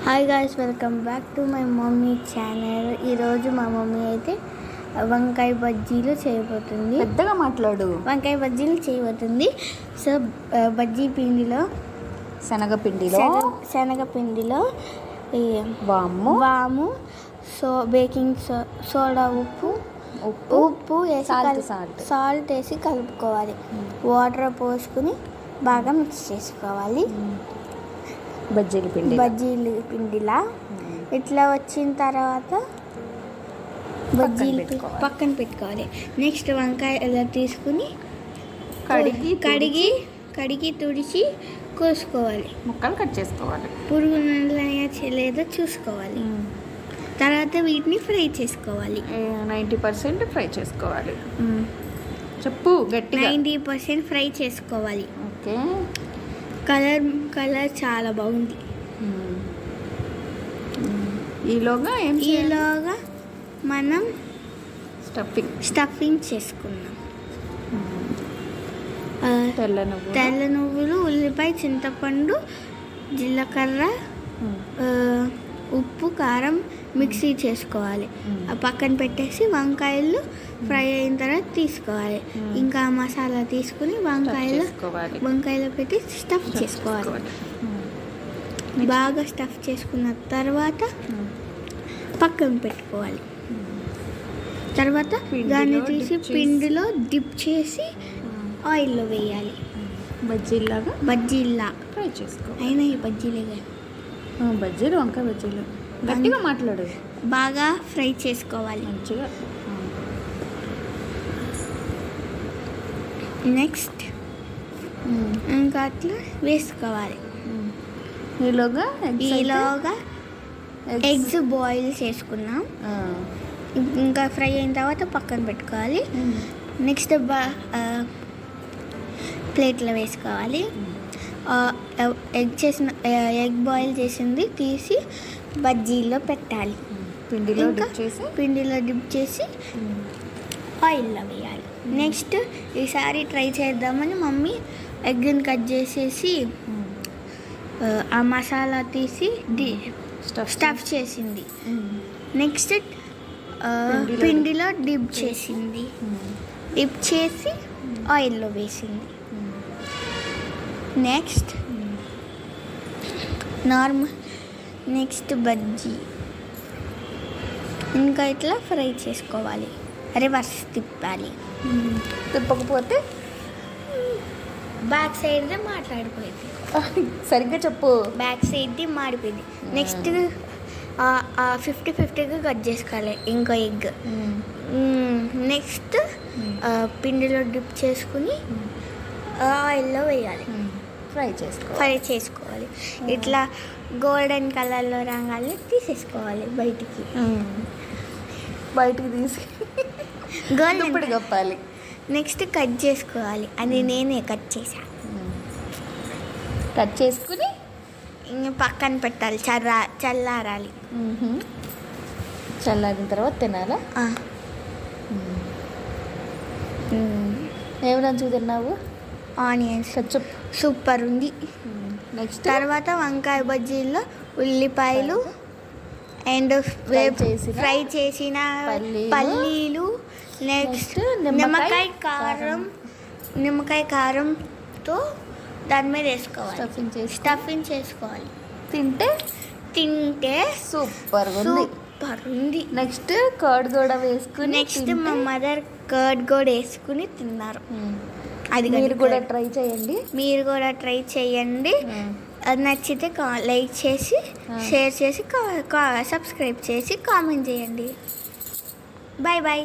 Hi guys, welcome back to my mummy channel. ఈరోజు మా mummy అయితే వంకాయ బజ్జీలు చేయబోతుంది. పెద్దగా మాట్లాడు. వంకాయ బజ్జీలు చేయబోతుంది. సో బజ్జీ పిండిలో శనగపిండిలో వాము, సో బేకింగ్ సోడా, ఉప్పు వేసి సాల్ట్ వేసి కలుపుకోవాలి. వాటర్ పోసుకుని బాగా మిక్స్ చేసుకోవాలి. బజ్జీలు పిండిలా ఇట్లా వచ్చిన తర్వాత బజ్జీలు పక్కన పెట్టుకోవాలి. నెక్స్ట్ వంకాయ ఇలా తీసుకుని కడిగి తుడిచి కోసుకోవాలి. ముక్కలు కట్ చేసుకోవాలి. పురుగు లేదో చూసుకోవాలి. తర్వాత వీటిని ఫ్రై చేసుకోవాలి. 90% ఫ్రై చేసుకోవాలి. చెప్పు గట్టిగా. 90% ఫ్రై చేసుకోవాలి. ఓకే. కలర్ చాలా బాగుంది. ఈలోగా మనం స్టఫింగ్ చేసుకున్నాం. తెల్ల నువ్వులు, ఉల్లిపాయ, చింతపండు, జీలకర్ర, ఉప్పు, కారం మిక్సీ చేసుకోవాలి. పక్కన పెట్టేసి వంకాయలు ఫ్రై అయిన తర్వాత తీసుకోవాలి. ఇంకా మసాలా తీసుకుని వంకాయలు పెట్టి స్టఫ్ చేసుకోవాలి. బాగా స్టఫ్ చేసుకున్న తర్వాత పక్కన పెట్టుకోవాలి. తర్వాత దాన్ని తీసి పిండిలో డిప్ చేసి ఆయిల్లో వేయాలి. బజ్జీల్లా ఫ్రై చేసుకో. అయినా ఈ బజ్జీలే బజ్జీలు, వంకాయ బజ్జీలు. గట్టిగా మాట్లాడు. బాగా ఫ్రై చేసుకోవాలి మంచిగా. నెక్స్ట్ ఇంకా అట్లా వేసుకోవాలి. ఈలోగా ఎగ్స్ బాయిల్ చేసుకున్నాం. ఇంకా ఫ్రై అయిన తర్వాత పక్కన పెట్టుకోవాలి. నెక్స్ట్ ప్లేట్లో వేసుకోవాలి. ఎగ్ బాయిల్ చేసింది తీసి బజ్జీలో పెట్టాలి. పిండిలో డిప్ చేసి ఆయిల్లో వేయాలి. నెక్స్ట్ ఈసారి ట్రై చేద్దామని మమ్మీ ఎగ్ని కట్ చేసేసి ఆ మసాలా తీసి స్టఫ్ చేసింది. నెక్స్ట్ పిండిలో డిప్ చేసింది. డిప్ చేసి ఆయిల్లో వేసింది. నెక్స్ట్ బజ్జీ ఇంకా ఇట్లా ఫ్రై చేసుకోవాలి. రివర్స్ తిప్పాలి. తిప్పకపోతే బ్యాక్ సైడ్ మాట్లాడిపోయింది. సరిగ్గా చెప్పు. బ్యాక్ సైడ్ది మాడిపోయింది. నెక్స్ట్ 50-50గా కట్ చేసుకోవాలి. ఇంకో ఎగ్ నెక్స్ట్ పిండిలో డిప్ చేసుకుని ఆయిల్లో వేయాలి. ఫ్రై చేసుకోవాలి. ఇట్లా గోల్డెన్ కలర్లో రంగాల్ని తీసేసుకోవాలి. బయటికి తీసి గోల్డెన్ కప్పాలి. నెక్స్ట్ కట్ చేసుకోవాలి. అది నేనే కట్ చేశాను. కట్ చేసుకుని ఇంకా పక్కన పెట్టాలి. చల్లారాలి. చల్లారిన తర్వాత తినాలా? ఏమి నంచుకు తిన్నావు? ఆనియన్స్. సూపర్ ఉంది. నెక్స్ట్ తర్వాత వంకాయ బజ్జీల్లో ఉల్లిపాయలు అండ్ ఫ్రై చేసిన పల్లీలు, నెక్స్ట్ నిమ్మకాయ కారంతో దాని మీద వేసుకోవాలి. స్టఫింగ్ చేసుకోవాలి. తింటే సూపర్ ఉంది. నెక్స్ట్ కర్డ్ కూడా వేసుకుని నెక్స్ట్ మా మదర్ కర్డ్ కూడా వేసుకుని తిన్నారు. అది మీరు కూడా ట్రై చేయండి. అది నచ్చితే లైక్ చేసి, షేర్ చేసి, సబ్స్క్రైబ్ చేసి, కామెంట్ చేయండి. బాయ్.